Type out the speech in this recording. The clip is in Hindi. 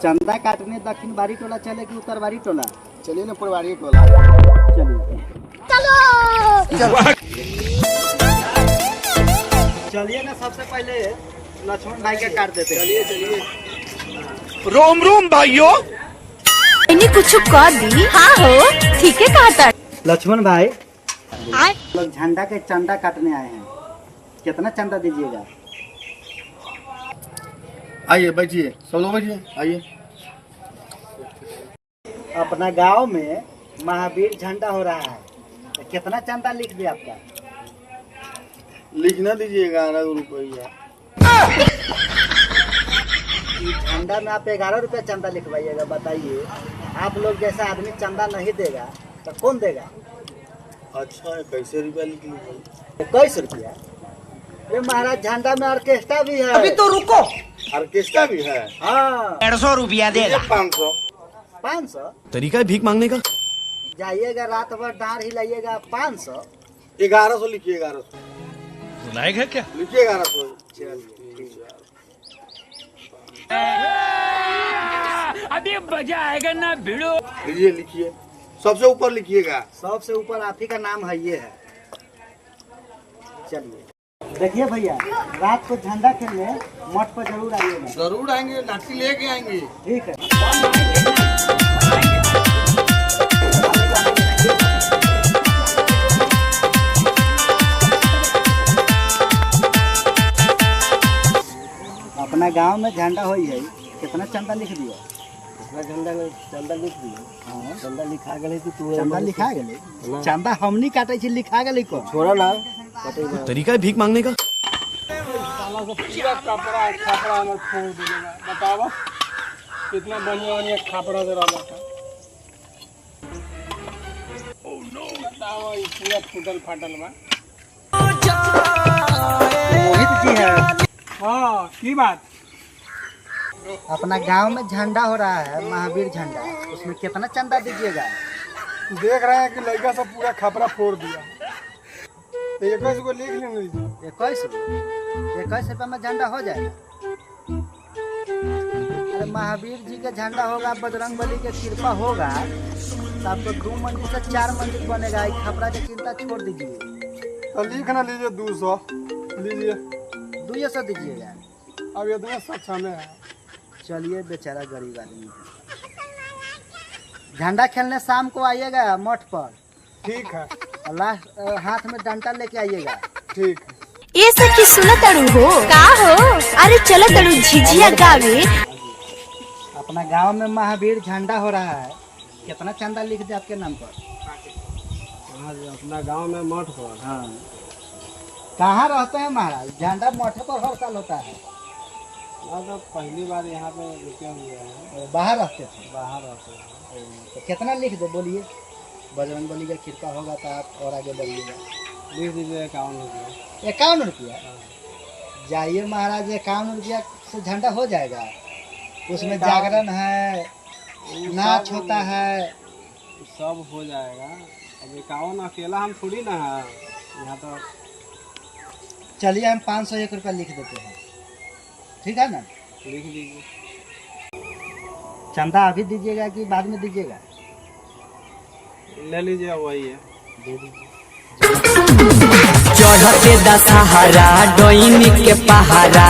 चंदा काटने दक्षिण बारी टोला चले कि उत्तर बारी टोला? चलिए ना पूर्वारी टोला। चलिए चलिए ना, सबसे पहले लक्ष्मण भाई के काट देते। चलिए चलिए। रोम रोम भाइयों, कुछ कर दी। हाँ हो, ठीक है कहता। लक्ष्मण भाई लोग झंडा के चंदा काटने आए हैं, कितना चंदा दीजिएगा? आइए बैठिए, सब लोग बैठिए, आइए। अपना गांव में महावीर झंडा हो रहा है, तो कितना चंदा लिख दे आपका? लिखना दीजिएगा 11 रुपया। झंडा में आप 11 रुपया चंदा लिखवाइएगा। बताइए, आप लोग जैसा आदमी चंदा नहीं देगा तो कौन देगा? अच्छा, 21 रुपया लिख लीजिए। 21 रुपया? ये महाराज, झंडा में ऑर्केस्ट्रा भी है। अभी तो रुको। ऑर्केस्ट्रा भी है? हाँ। 150 रुपया देगा। 500। 500? तरीका है भीख मांगने का। जाइएगा रात भर डांड हिलाइएगा। 500? 1100 लिखिए। 1100 सुनाएगा क्या? लिखिए। 1100। अभी मजा आएगा ना भिड़ो। लीजिए, लिखिए। सबसे ऊपर लिखिएगा। सबसे ऊपर आप ही का नाम है, ये है। चलिए देखिए भैया, रात को झंडा खेलने मठ पर जरूर आइएगा। जरूर आएंगे, लाठी लेके आएंगे। ठीक है। अपना गांव में झंडा होई है, कितना चंदा लिख दिया? झंडा लिख दिए। हाँ, चंदा लिखा गए तो तू चंदा लिखा गए। चंदा हमनी काटे छी, लिखा गए को छोड़ा ना। तरीका है भीख मांगने का। कपड़ा खापड़ा में फोड़ देगा। बतावा कितना बढ़िया बढ़िया खापड़ा दे रहा था। बताओ, ये पूरा फूटल फाटल बा। मोहित जी है। हाँ, की बात? अपना गांव में झंडा हो रहा है, महावीर झंडा, उसमें कितना चंदा दीजिएगा? देख रहे हैं कि लड़का सब पूरा खापड़ा फोड़ दिया। तो 21 को लिख लेंगे। 21 रुपये में झंडा हो जाएगा? अरे महावीर जी का झंडा होगा, बजरंगबली की कृपा होगा, तो आपको 2 मंजिल से 4 मंजिल बनेगा। खपरा की चिंता छोड़ दीजिए। तो लिखना लीजिए 200 लीजिए। 200 दीजिएगा? अब इतना सक्षम है। चलिए, बेचारा गरीब आदमी है। झंडा खेलने शाम को आइएगा मठ पर। ठीक है। लास्ट हाथ में डंडा लेके आइएगा। ठीक है। ये सब की सुना तड़ू हो का हो? अरे चलो तड़ू झिझिया गावे। अपना गांव में महावीर झंडा हो रहा है, कितना चंदा लिख दे आपके नाम पर? अपना गांव में मठ पर। हाँ। कहाँ रहते हैं महाराज? झंडा मठ पर हर साल होता है। तो पहली बार यहाँ पे रुके हुए हैं। बाहर रहते थे? बाहर रहते हैं। तो कितना लिख दे, बोलिए। बजरंगबली का कृपा होगा तो आप और आगे बढ़िएगा। लिख दीजिए 51 रुपया। 51 रुपया? जाइए महाराज, 51 रुपया से झंडा हो जाएगा। उसमें जागरण है, नाच होता है, सब हो जाएगा। अब 51 अकेला हम थोड़ी ना है यहाँ तो। चलिए हम 501 रुपया लिख देते हैं, ठीक है ना? लिख लीजिए। चंदा अभी दीजिएगा कि बाद में दीजिएगा? ले लीजिए, वही है। दे दीजिए। चढ़ते दशहरा डोइनी के पहारा